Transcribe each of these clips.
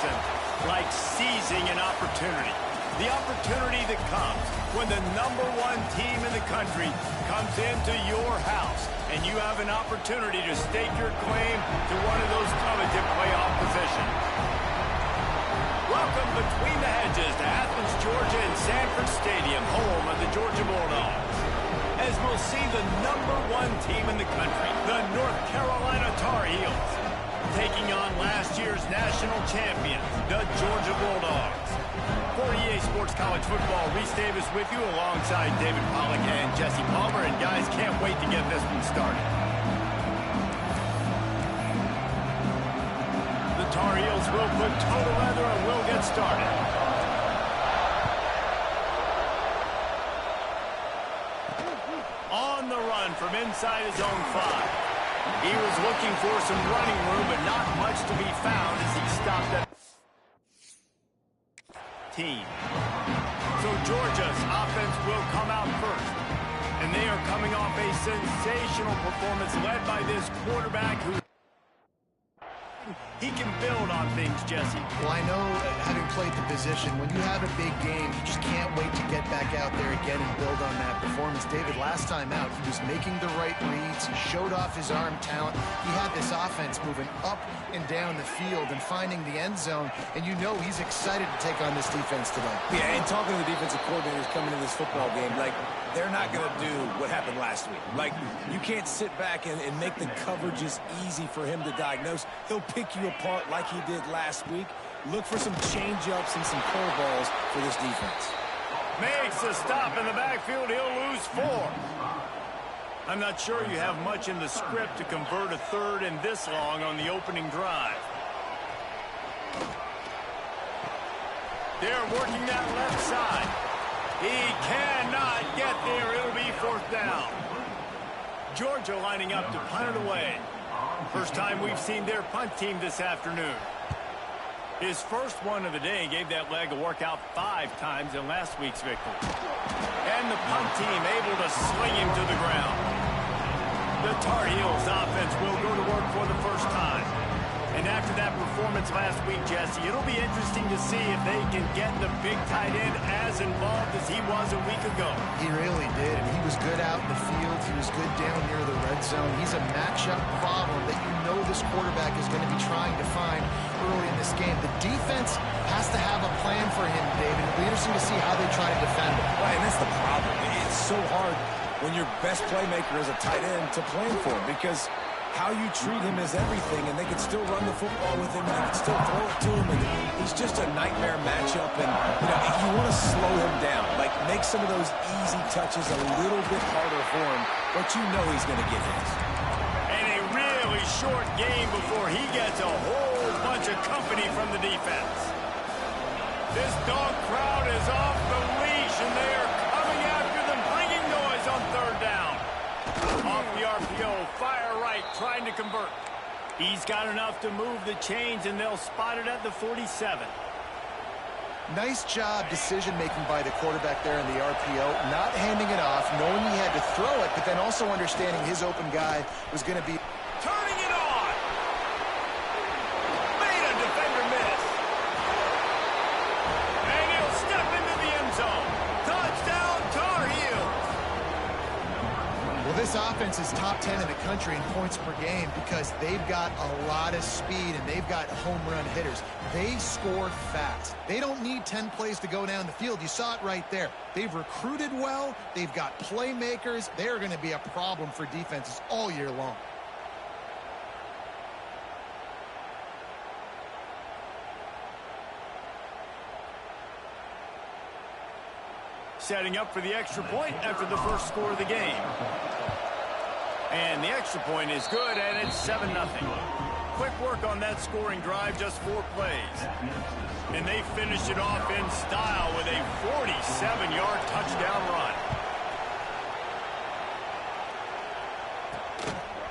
listen, like seizing an opportunity. The opportunity that comes when the #1 team in the country comes into your house and you have an opportunity to stake your claim to one of those coveted playoff positions. Welcome between the hedges to Athens, Georgia and Sanford Stadium, home of the Georgia Bulldogs. As we'll see the #1 team in the country, the North Carolina Tar Heels, taking on last year's national champions, the Georgia Bulldogs. For EA Sports College Football, Reese Davis with you alongside David Pollack and Jesse Palmer. And guys, can't wait to get this one started. The Tar Heels will put toe to leather and will get started. On the run from inside his own 5. He was looking for some running room, but not much to be found as he stopped at team. So Georgia's offense will come out first. And they are coming off a sensational performance led by this quarterback who he can build on things, Jesse. Well, I know, having played the position, when you have a big game, you just can't wait to get back out there again and build on that performance. David, last time out, he was making the right reads. He showed off his arm talent. He had this offense moving up and down the field and finding the end zone. And you know he's excited to take on this defense today. Yeah, and talking to the defensive coordinators coming in this football game, like, they're not going to do what happened last week. Like, you can't sit back and make the coverages easy for him to diagnose. He'll pick you apart like he did last week. Look for some change-ups and some curveballs for this defense. Makes a stop in the backfield. He'll lose 4. I'm not sure you have much in the script to convert a third and this long on the opening drive. They're working that left side. He cannot get there. It'll be 4th down. Georgia lining up to punt it away. First time we've seen their punt team this afternoon. His first one of the day gave that leg a workout 5 times in last week's victory. And the punt team able to sling him to the ground. The Tar Heels offense will go to work for the first time. And after that performance last week, Jesse, it'll be interesting to see if they can get the big tight end as involved as he was a week ago. He really did, and he was good out in the field. He was good down near the red zone. He's a matchup problem that you know this quarterback is going to be trying to find early in this game. The defense has to have a plan for him, David. It'll be interesting to see how they try to defend him. Right, and that's the problem. It's so hard when your best playmaker is a tight end to plan for him, because how you treat him is everything, and they can still run the football with him, and they can still throw it to him, and he's just a nightmare matchup, and you want to slow him down, like make some of those easy touches a little bit harder for him, but you know he's going to get his. And a really short game before he gets a whole bunch of company from the defense. This dog crowd is off the leash, and they are coming after them, bringing noise on 3rd down. Off the RPO, fire right, trying to convert. He's got enough to move the chains, and they'll spot it at the 47. Nice job decision-making by the quarterback there in the RPO, not handing it off, knowing he had to throw it, but then also understanding his open guy was going to be turning it on. Made a defender miss. And he'll step into the end zone. Touchdown, Tar Heels. Well, this offense is top 10 in the country in points per game because they've got a lot of speed and they've got home run hitters. They score fast. They don't need 10 plays to go down the field. You saw it right there. They've recruited well. They've got playmakers. They're going to be a problem for defenses all year long. Setting up for the extra point after the first score of the game. And the extra point is good, and it's 7-0. Quick work on that scoring drive, just 4 plays. And they finished it off in style with a 47-yard touchdown run.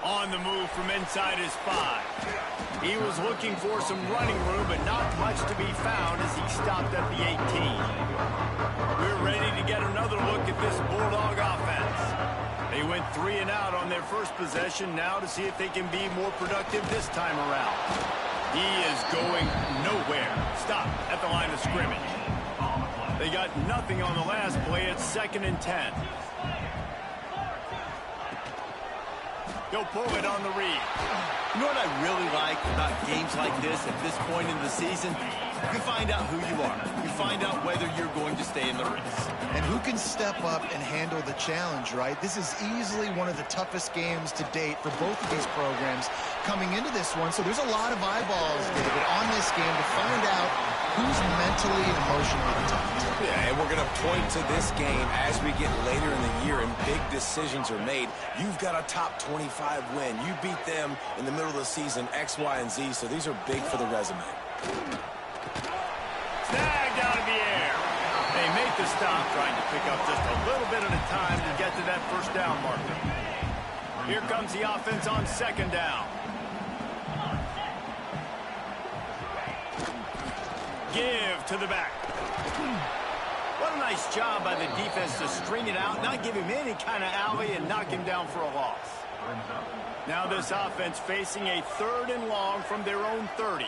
On the move from inside his 5. He was looking for some running room, but not much to be found as he stopped at the 18. We're ready to get another look at this Bulldog offense. They went 3 and out on their first possession, now to see if they can be more productive this time around. He is going nowhere. Stop at the line of scrimmage. They got nothing on the last play. It's 2nd and 10. He'll pull it on the read. You know what I really like about games like this at this point in the season? You find out who you are. You find out whether you're going to stay in the race. And who can step up and handle the challenge, right? This is easily one of the toughest games to date for both of these programs coming into this one. So there's a lot of eyeballs, David, on this game to find out who's mentally and emotionally the toughest. Yeah, and we're going to point to this game as we get later in the year and big decisions are made. You've got a top 25 win. You beat them in the middle of the season, X, Y, and Z, so these are big for the resume. Snagged out of the air. They make the stop, trying to pick up just a little bit at a time to get to that first down marker. Here comes the offense on 2nd down. Give to the back. What a nice job by the defense to string it out, not give him any kind of alley, and knock him down for a loss. Now this offense facing a 3rd and long from their own 30.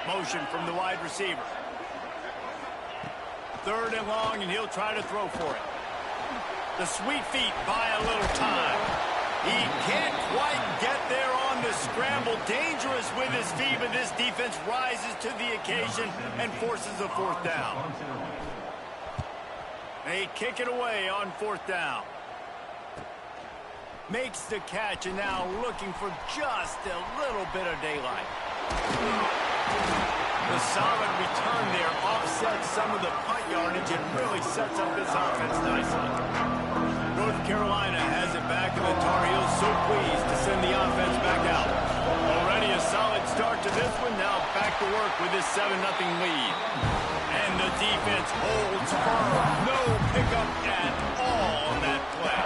Motion from the wide receiver. 3rd and long, and he'll try to throw for it. The sweet feet buy a little time. He can't quite get there on the scramble. Dangerous with his feet, but this defense rises to the occasion and forces a 4th down. They kick it away on 4th down. Makes the catch, and now looking for just a little bit of daylight. The solid return there offsets some of the punt yardage and really sets up this offense nicely. North Carolina has it back, and the Tar Heels so pleased to send the offense back out. Already a solid start to this one. Now back to work with this 7-0 lead. And the defense holds firm. No pickup at all on that play.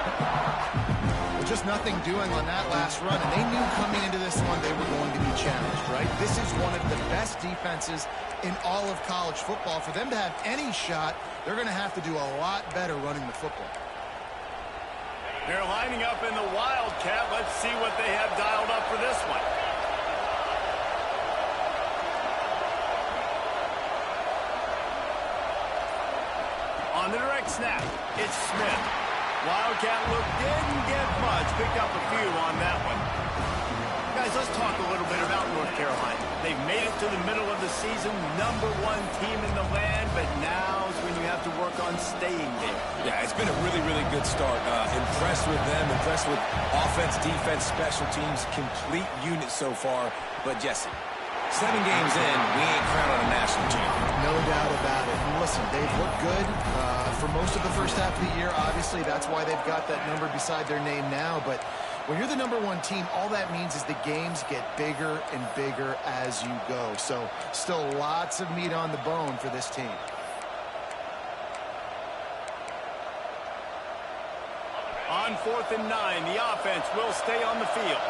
Just nothing doing on that last run, and they knew coming into this one they were going to be challenged, right? This is one of the best defenses in all of college football. For them to have any shot, they're going to have to do a lot better running the football. They're lining up in the Wildcat. Let's see what they have dialed up for this one. On the direct snap, it's Smith. Wildcat look didn't get much. Picked up a few on that one. Guys, let's talk a little bit about North Carolina. They've made it to the middle of the season, #1 team in the land, but now's when you have to work on staying there. Yeah, it's been a really, really good start. Impressed with them, impressed with offense, defense, special teams, complete unit so far. But Jesse, 7 games in, we ain't crowned on a national champion. No doubt about it. And listen, they've looked good for most of the first half of the year. Obviously, that's why they've got that number beside their name now. But when you're the #1 team, all that means is the games get bigger and bigger as you go. So still lots of meat on the bone for this team. On 4th and 9, the offense will stay on the field.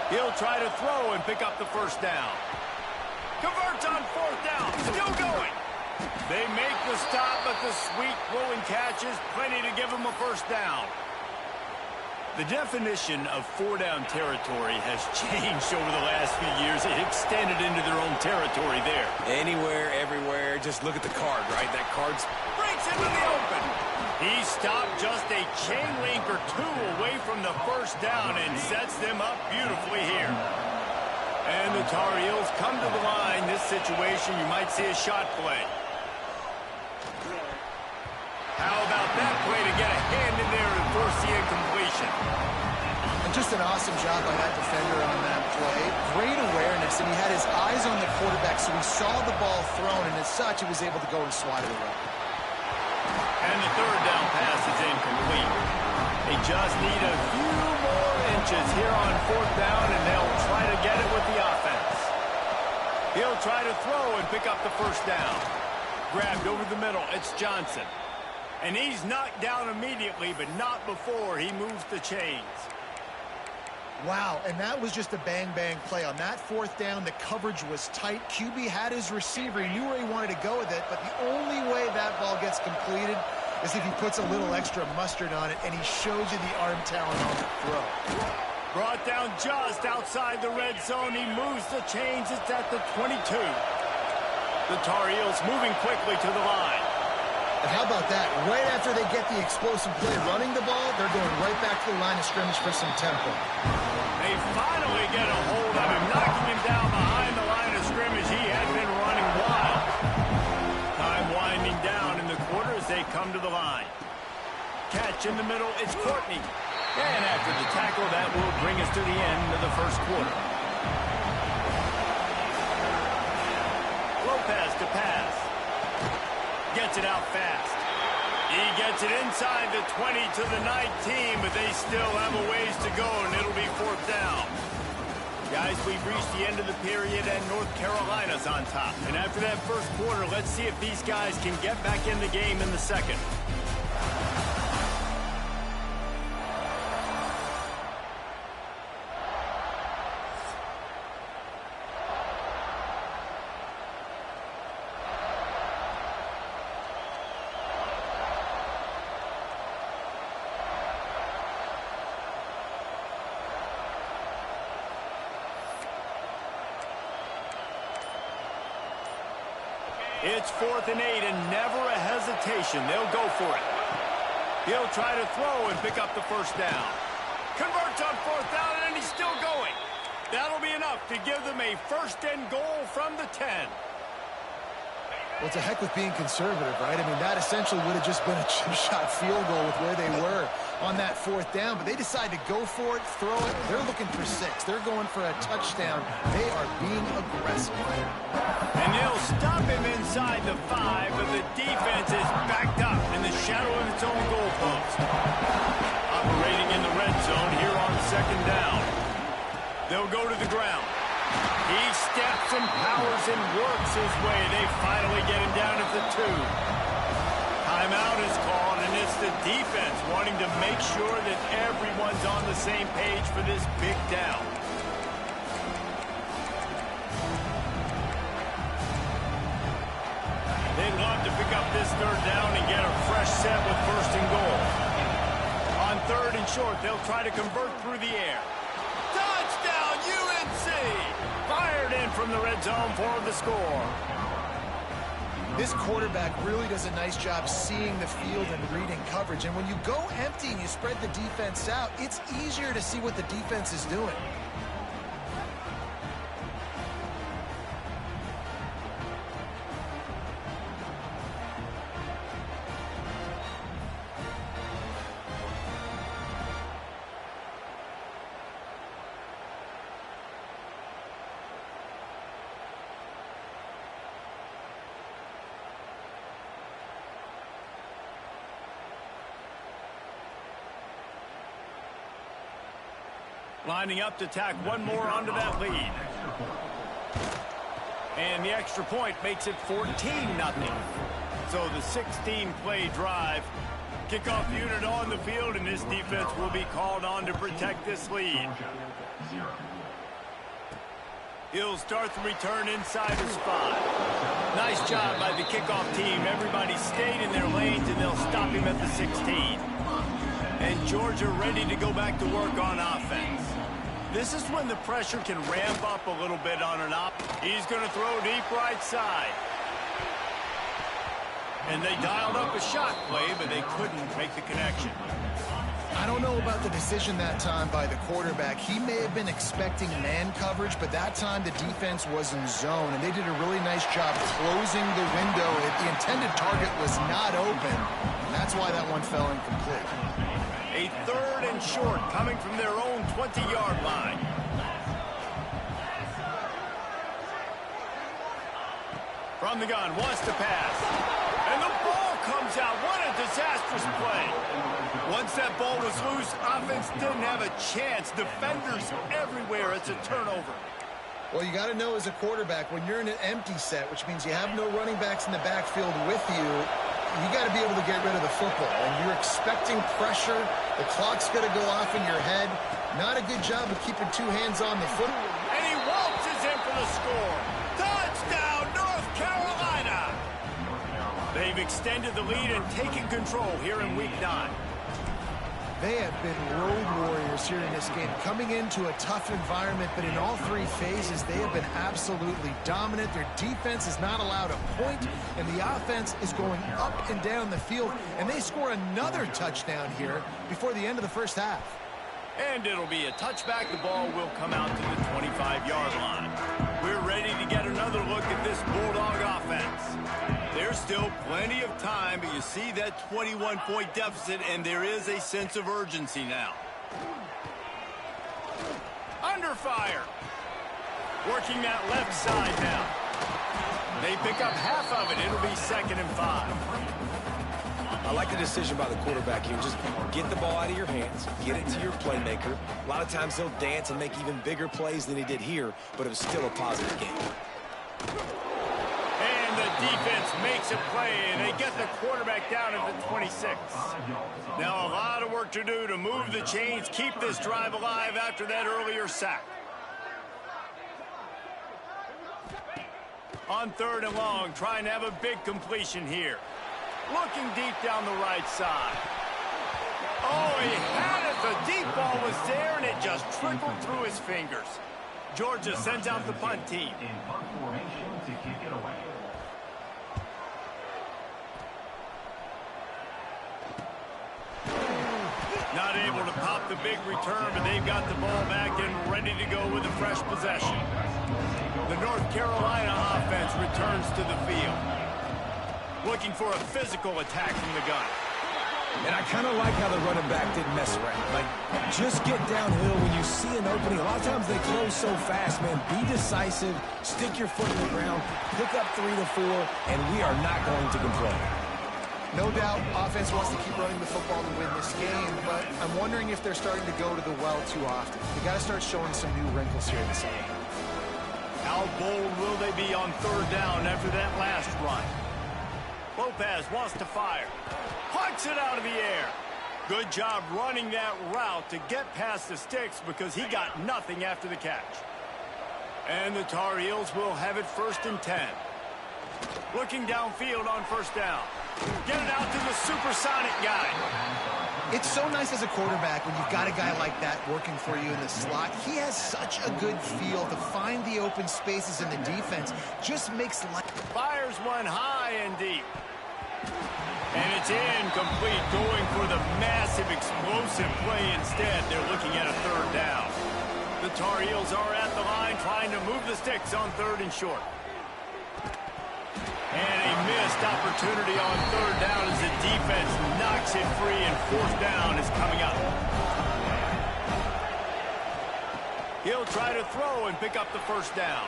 He'll try to throw and pick up the first down. Converts on 4th down. Still going. They make the stop, but the sweet rolling catch is plenty to give them a first down. The definition of 4-down territory has changed over the last few years. It extended into their own territory there. Anywhere, everywhere, just look at the card, right? That card's Breaks into the open. He stopped just a chain link or 2 away from the first down and sets them up beautifully here. And the Tar Heels come to the line. This situation, you might see a shot play. How about that play to get a hand in there and force the incompletion? And just an awesome job by that defender on that play. Great awareness, and he had his eyes on the quarterback, so he saw the ball thrown, and as such, he was able to go and swat it away. And the 3rd down pass is incomplete. They just need a few more inches here on 4th down, and they'll try to get it with the offense. He'll try to throw and pick up the first down. Grabbed over the middle. It's Johnson. And he's knocked down immediately, but not before he moves the chains. Wow, and that was just a bang-bang play. On that 4th down, the coverage was tight. QB had his receiver. He knew where he wanted to go with it, but the only way that ball gets completed is if he puts a little extra mustard on it, and he shows you the arm talent on the throw. Brought down just outside the red zone. He moves the chains. It's at the 22. The Tar Heels moving quickly to the line. And how about that? Right after they get the explosive play running the ball, they're going right back to the line of scrimmage for some tempo. They finally get a hold of him, knocking him down behind the line of scrimmage. He had been running wild. Time winding down in the quarter as they come to the line. Catch in the middle, it's Courtney. And after the tackle, that will bring us to the end of the first quarter. Lopez to pass. Gets it out fast. He gets it inside the 20 to the 19, but they still have a ways to go, and it'll be 4th down. Guys, we've reached the end of the period, and North Carolina's on top. And after that first quarter, let's see if these guys can get back in the game in the second. It's 4th and 8, and never a hesitation. They'll go for it. He'll try to throw and pick up the first down. Converts on 4th down, and he's still going. That'll be enough to give them a 1st and goal from the 10. Well, it's a heck with being conservative, right? I mean, that essentially would have just been a chip shot field goal with where they were on that 4th down. But they decide to go for it, throw it. They're looking for 6. They're going for a touchdown. They are being aggressive. And they'll stop him inside the 5, but the defense is backed up in the shadow of its own goalpost. Operating in the red zone here on 2nd down. They'll go to the ground. He steps and powers and works his way. They finally get him down at the 2. Timeout is called, and it's the defense wanting to make sure that everyone's on the same page for this big down. They'd love to pick up this 3rd down and get a fresh set with 1st and goal. On 3rd and short, they'll try to convert through the air. Touchdown, UNC! Fired in from the red zone for the score. This quarterback really does a nice job seeing the field and reading coverage. And when you go empty and you spread the defense out, it's easier to see what the defense is doing. Lining up to tack one more onto that lead. And the extra point makes it 14-0. So the 16-play drive. Kickoff unit on the field, and this defense will be called on to protect this lead. He'll start the return inside his 5. Nice job by the kickoff team. Everybody stayed in their lanes, and they'll stop him at the 16. And Georgia ready to go back to work on offense. This is when the pressure can ramp up a little bit on an op. He's going to throw deep right side. And they dialed up a shot play, but they couldn't make the connection. I don't know about the decision that time by the quarterback. He may have been expecting man coverage, but that time the defense was in zone, and they did a really nice job closing the window. The intended target was not open, and that's why that one fell incomplete. A 3rd and short coming from their own 20-yard line. From the gun, wants to pass. And the ball comes out. What a disastrous play. Once that ball was loose, offense didn't have a chance. Defenders everywhere. It's a turnover. Well, you got to know as a quarterback, when you're in an empty set, which means you have no running backs in the backfield with you, you got to be able to get rid of the football. And you're expecting pressure. The clock's going to go off in your head. Not a good job of keeping 2 hands on the football. And he waltzes in for the score. Touchdown, North Carolina! They've extended the lead and taken control here in Week 9. They have been road warriors here in this game, coming into a tough environment, but in all three phases, they have been absolutely dominant. Their defense is not allowed a point, and the offense is going up and down the field, and they score another touchdown here before the end of the first half. And it'll be a touchback. The ball will come out to the 25-yard line. We're ready to get another look at this Bulldog offense. There's still plenty of time, but you see that 21-point deficit, and there is a sense of urgency now. Under fire. Working that left side now. They pick up half of it. It'll be 2nd and 5. I like the decision by the quarterback here. Just get the ball out of your hands, get it to your playmaker. A lot of times he'll dance and make even bigger plays than he did here, but it was still a positive game. And the defense makes a play, and they get the quarterback down at the 26. Now a lot of work to do to move the chains, keep this drive alive after that earlier sack. On 3rd and long, trying to have a big completion here. Looking deep down the right side. Oh, he had it. The deep ball was there, and it just trickled through his fingers. Georgia sends out the punt team. In punt formation to kick it away. Not able to pop the big return, but they've got the ball back and ready to go with a fresh possession. The North Carolina offense returns to the field. Looking for a physical attack from the gun. And I kind of like how the running back didn't mess around. Like, just get downhill when you see an opening. A lot of times they close so fast, man. Be decisive, stick your foot in the ground, pick up 3 to 4, and we are not going to complain. No doubt, offense wants to keep running the football to win this game, but I'm wondering if they're starting to go to the well too often. They got to start showing some new wrinkles here in the second. How bold will they be on 3rd down after that last run? Lopez wants to fire. Punts it out of the air. Good job running that route to get past the sticks because he got nothing after the catch. And the Tar Heels will have it 1st and 10. Looking downfield on 1st down. Get it out to the supersonic guy. It's so nice as a quarterback when you've got a guy like that working for you in the slot. He has such a good feel to find the open spaces in the defense. Just makes life. Fires one high and deep. And it's incomplete, going for the massive explosive play instead. They're looking at a 3rd down. The Tar Heels are at the line trying to move the sticks on 3rd and short. And a missed opportunity on 3rd down as the defense knocks it free, and 4th down is coming up. He'll try to throw and pick up the 1st down.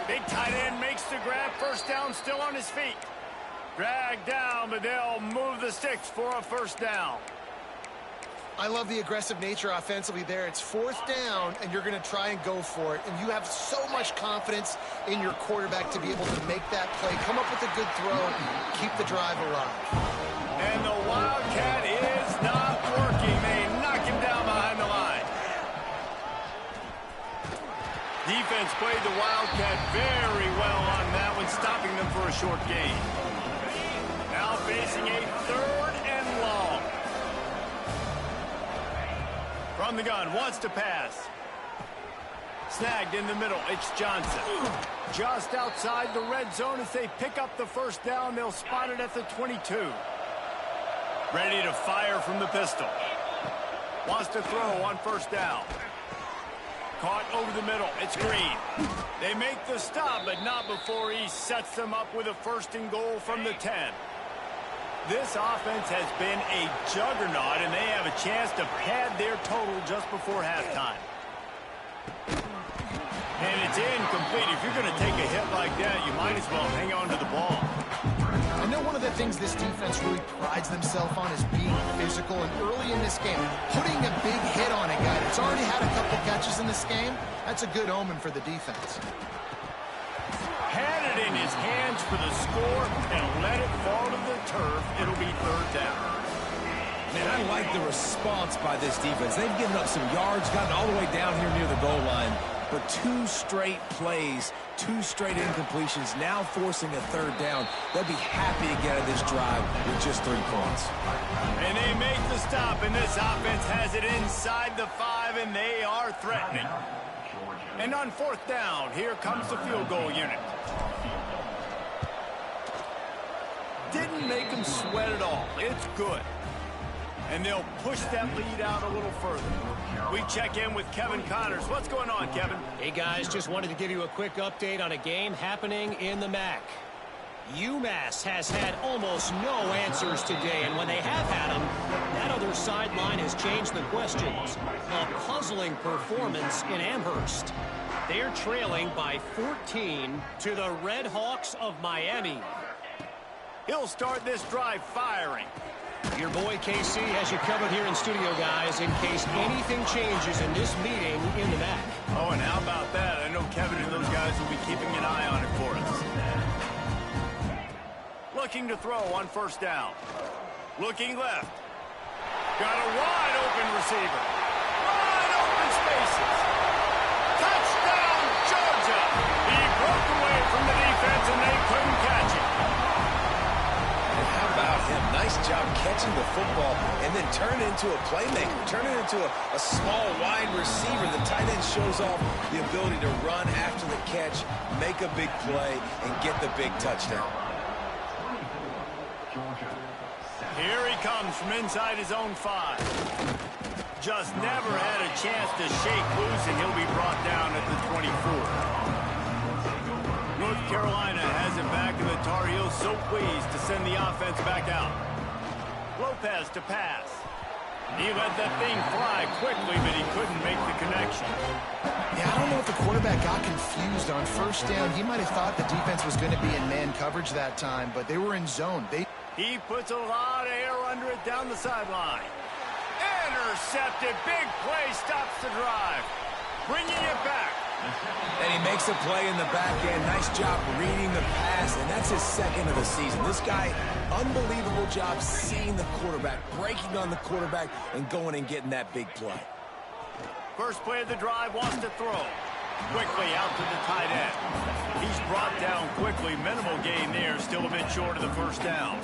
Big tight end makes the grab. 1st down, still on his feet. Dragged down, but they'll move the sticks for a 1st down. I love the aggressive nature offensively there. It's 4th down, and you're going to try and go for it. And you have so much confidence in your quarterback to be able to make that play, come up with a good throw, keep the drive alive. And the Wildcat is not working. They knock him down behind the line. Defense played the Wildcat very well on that one, stopping them for a short gain. Now facing a 3rd and long. From the gun, wants to pass. Snagged in the middle, it's Johnson. Just outside the red zone as they pick up the 1st down. They'll spot it at the 22. Ready to fire from the pistol. Wants to throw on 1st down. Caught over the middle, it's Green. They make the stop, but not before he sets them up with a 1st and goal from the 10. This offense has been a juggernaut, and they have a chance to pad their total just before halftime. And it's incomplete. If you're going to take a hit like that, you might as well hang on to the ball. I know one of the things this defense really prides themselves on is being physical, and early in this game, putting a big hit on a guy that's already had a couple catches in this game, that's a good omen for the defense. Had it in his hands for the score and let it fall to the turf. It'll be 3rd down. Man, I like the response by this defense. They've given up some yards, gotten all the way down here near the goal line. but 2 straight plays, 2 straight incompletions, now forcing a 3rd down. They'll be happy to get out of this drive with just 3 points. And they make the stop, and this offense has it inside the 5, and they are threatening. And on 4th down, here comes the field goal unit. Didn't make them sweat at all. It's good. And they'll push that lead out a little further. We check in with Kevin Connors. What's going on, Kevin? Hey, guys, just wanted to give you a quick update on a game happening in the MAC. UMass has had almost no answers today, and when they have had them, that other sideline has changed the questions. A puzzling performance in Amherst. They're trailing by 14 to the Red Hawks of Miami. He'll start this drive firing. Your boy KC has you covered here in studio, guys, in case anything changes in this meeting in the MAC. Oh, and how about that? I know Kevin and those guys will be keeping an eye on it for us. Looking to throw on 1st down. Looking left. Got a wide open receiver. Wide open spaces. Touchdown, Georgia! He broke away from the defense and they couldn't catch it. How about him? Nice job catching the football and then turn it into a playmaker. Turn it into a small, wide receiver. The tight end shows off the ability to run after the catch, make a big play, and get the big touchdown. Here he comes from inside his own 5. Just never had a chance to shake loose, and he'll be brought down at the 24. North Carolina has it back, and the Tar Heels so pleased to send the offense back out. Lopez to pass. He let that thing fly quickly, but he couldn't make the connection. Yeah, I don't know if the quarterback got confused on 1st down. He might have thought the defense was going to be in man coverage that time, but they were in zone. He puts a lot of air under it down the sideline. Intercepted. Big play stops the drive. Bringing it back. And he makes a play in the back end. Nice job reading the pass, and that's his 2nd of the season. This guy, unbelievable job seeing the quarterback, breaking on the quarterback, and going and getting that big play. First play of the drive, wants to throw. Quickly out to the tight end. He's brought down quickly. Minimal gain there. Still a bit short of the 1st down.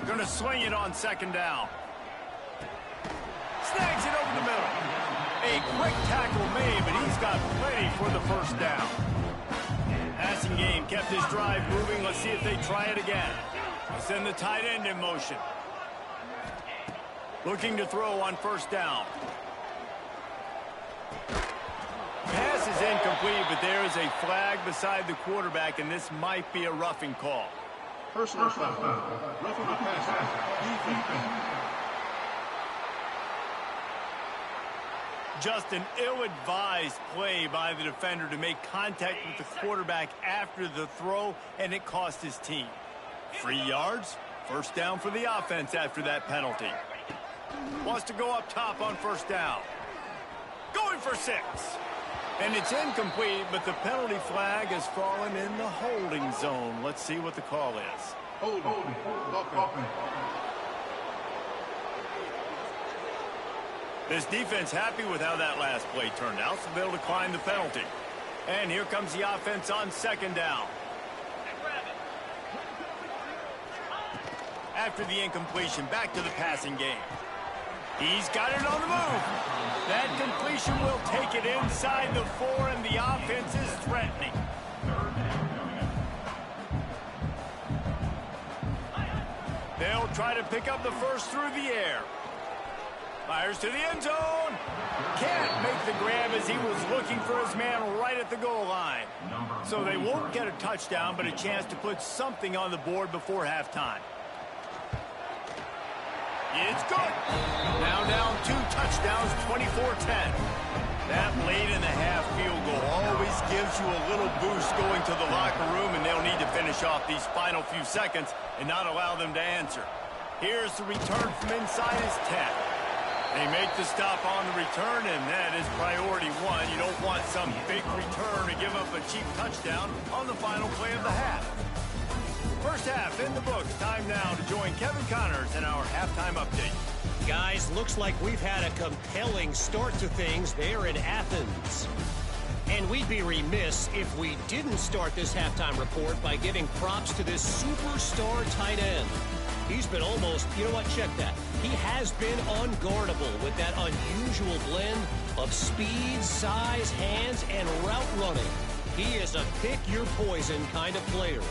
Going to swing it on 2nd down. Snags it over the middle. A quick tackle made, but he's got plenty for the 1st down. Passing game kept his drive moving. Let's see if they try it again. They send the tight end in motion. Looking to throw on 1st down. Pass is incomplete, but there is a flag beside the quarterback, and this might be a roughing call. Personal foul. Roughing the passer. Just an ill-advised play by the defender to make contact with the quarterback after the throw, and it cost his team. 3 yards, 1st down for the offense after that penalty. Wants to go up top on 1st down. Going for 6. And it's incomplete, but the penalty flag has fallen in the holding zone. Let's see what the call is. Holding. This defense happy with how that last play turned out, so they'll decline the penalty. And here comes the offense on 2nd down. After the incompletion, back to the passing game. He's got it on the move. That completion will take it inside the 4, and the offense is threatening. They'll try to pick up the 1st through the air. Fires to the end zone. Can't make the grab as he was looking for his man right at the goal line. So they won't get a touchdown, but a chance to put something on the board before halftime. It's good. Now down 2 touchdowns, 24-10. That late in the half field goal always gives you a little boost going to the locker room, and they'll need to finish off these final few seconds and not allow them to answer. Here's the return from inside his 10. They make the stop on the return, and that is priority 1. You don't want some big return to give up a cheap touchdown on the final play of the half. First half in the books. Time now to join Kevin Connors in our halftime update. Guys, looks like we've had a compelling start to things there in Athens. And we'd be remiss if we didn't start this halftime report by giving props to this superstar tight end. He's been almost, you know what, check that. He has been unguardable with that unusual blend of speed, size, hands, and route running. He is a pick-your-poison kind of player.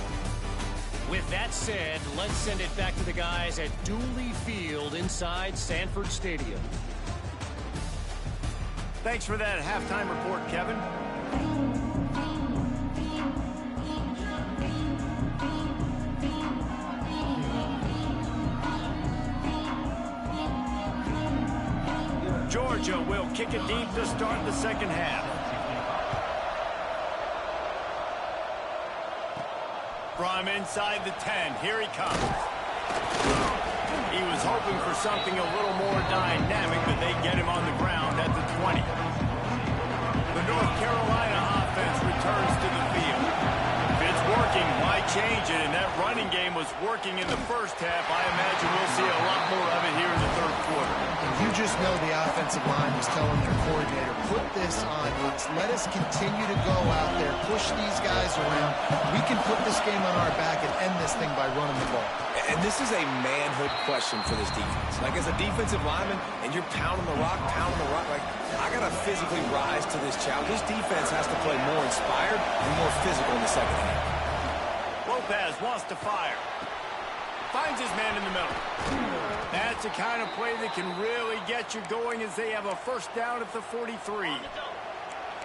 With that said, let's send it back to the guys at Dooley Field inside Sanford Stadium. Thanks for that halftime report, Kevin. Georgia will kick it deep to start the second half. From inside the 10, here he comes. He was hoping for something a little more dynamic, but they get him on the ground at the 20. The North Carolina offense returns to the field. If it's working, why change it? And that running game was working in the first half. I imagine we'll see a lot more of it here in the third quarter. And you just know the offensive line was telling their coordinator, put this on us. Let us continue to go out there, push these guys around. We can put this game on our back and end this thing by running the ball. And this is a manhood question for this defense. Like, as a defensive lineman, and you're pounding the rock, like, I got to physically rise to this challenge. This defense has to play more inspired and more physical in the second half. Lopez wants to fire. Finds his man in the middle. That's the kind of play that can really get you going as they have a first down at the 43.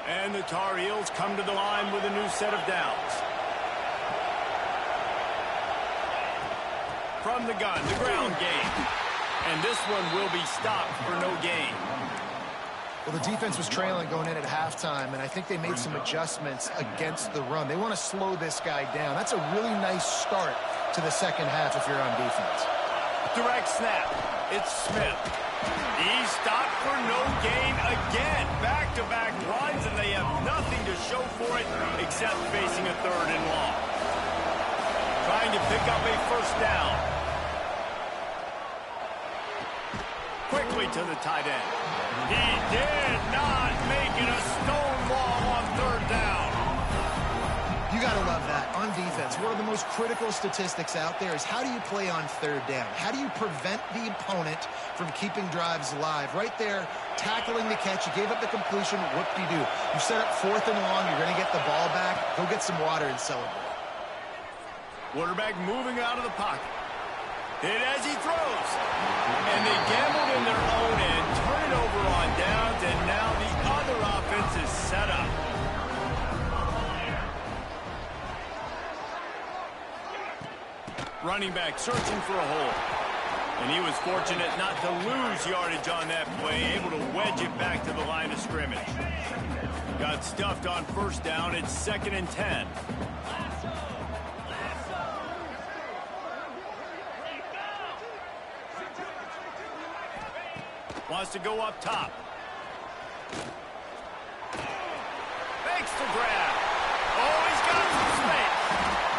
And the Tar Heels come to the line with a new set of downs. From the gun, the ground game. And this one will be stopped for no gain. Well, the defense was trailing going in at halftime, and I think they made some adjustments against the run. They want to slow this guy down. That's a really nice start to the second half if you're on defense. Direct snap. It's Smith. He's stopped for no gain again. Back-to-back runs, and they have nothing to show for it except facing a third and long. Trying to pick up a first down. Quickly to the tight end. He did not make it a stone wall on third down. You got to love that. On defense, one of the most critical statistics out there is how do you play on third down? How do you prevent the opponent from keeping drives alive? Right there, tackling the catch. You gave up the completion. What do? You set up fourth and long. You're going to get the ball back. Go get some water and celebrate. Quarterback moving out of the pocket. Hit as he throws. And they gambled in their own end, turn it over on downs, and now the other offense is set up. Running back searching for a hole. And he was fortunate not to lose yardage on that play, able to wedge it back to the line of scrimmage. Got stuffed on first down. It's 2nd and 10. Wants to go up top. Makes the grab. Oh, he's got some space.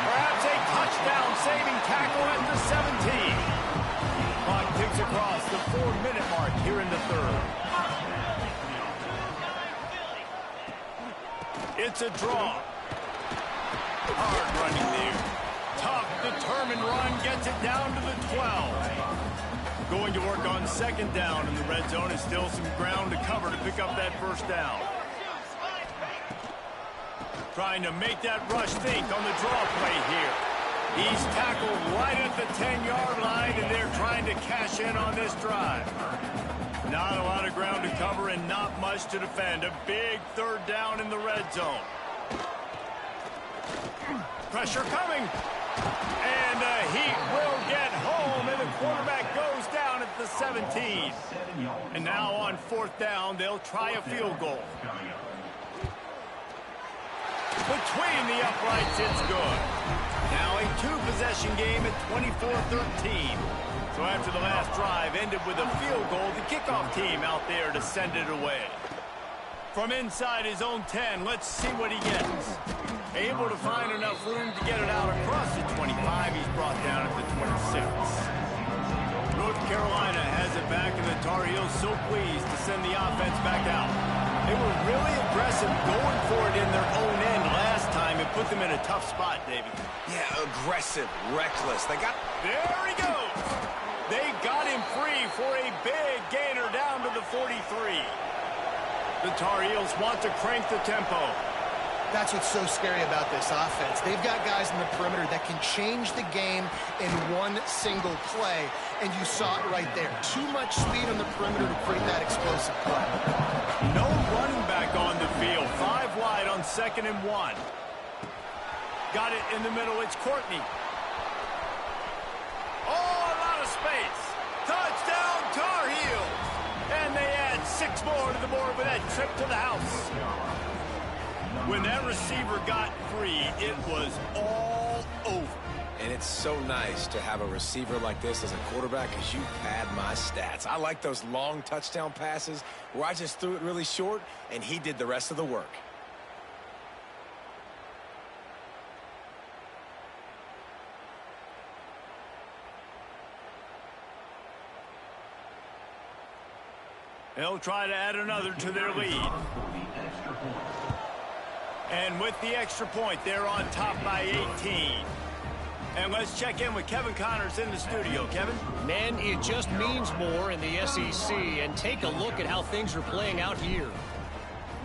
Perhaps a touchdown-saving tackle at the 17. Clock ticks across the 4-minute mark here in the third. It's a draw. Hard running there. Tough, determined run gets it down to the 12. Going to work on second down in the red zone. Is still some ground to cover to pick up that first down. Trying to make that rush think on the draw play here. He's tackled right at the 10-yard line, and they're trying to cash in on this drive. Not a lot of ground to cover and not much to defend. A big third down in the red zone. Pressure coming. And the Heat will get home, and the quarterback goes down at the 17. And now on fourth down, they'll try a field goal. Between the uprights, it's good. Now a two-possession game at 24-13. So after the last drive ended with a field goal, the kickoff team out there to send it away. From inside his own 10, let's see what he gets. Able to find enough room to get it out across the 25. He's brought down at the 26. North Carolina has it back, and the Tar Heels so pleased to send the offense back out. They were really aggressive going for it in their own end last time. It put them in a tough spot, Davey. Yeah, aggressive, reckless. There he goes. They got him free for a big gainer down to the 43. The Tar Heels want to crank the tempo. That's what's so scary about this offense. They've got guys in the perimeter that can change the game in one single play, and you saw it right there. Too much speed on the perimeter to create that explosive play. No running back on the field. 5 wide on 2nd and 1. Got it in the middle. It's Courtney. Oh, a lot of space. Touchdown, Tar Heels. And they add 6 more to the board with that trip to the house. When that receiver got free, it was all over. And it's so nice to have a receiver like this as a quarterback because you pad my stats. I like those long touchdown passes where I just threw it really short and he did the rest of the work. They'll try to add another to their lead. And with the extra point, they're on top by 18. And let's check in with Kevin Connors in the studio. Kevin? Men, it just means more in the SEC. And take a look at how things are playing out here.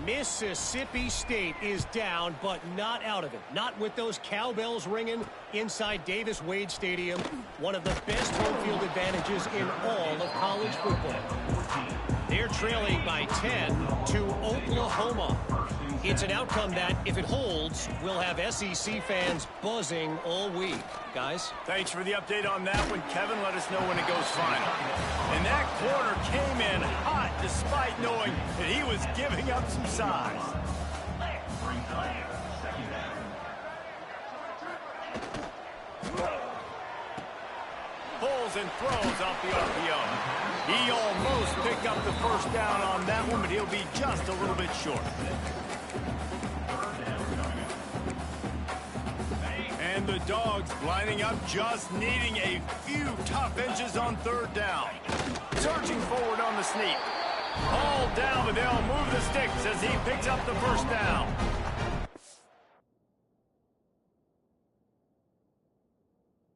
Mississippi State is down, but not out of it. Not with those cowbells ringing inside Davis-Wade Stadium. One of the best home field advantages in all of college football. They're trailing by 10 to Oklahoma. It's an outcome that, if it holds, will have SEC fans buzzing all week. Guys? Thanks for the update on that one, Kevin. Let us know when it goes final. And that corner came in hot despite knowing that he was giving up some size. Pulls and throws off the RPO. He almost picked up the first down on that one, but he'll be just a little bit short. And the Dogs lining up, just needing a few tough inches on 3rd down. Surging forward on the sneak. All down, but they'll move the sticks as he picks up the first down.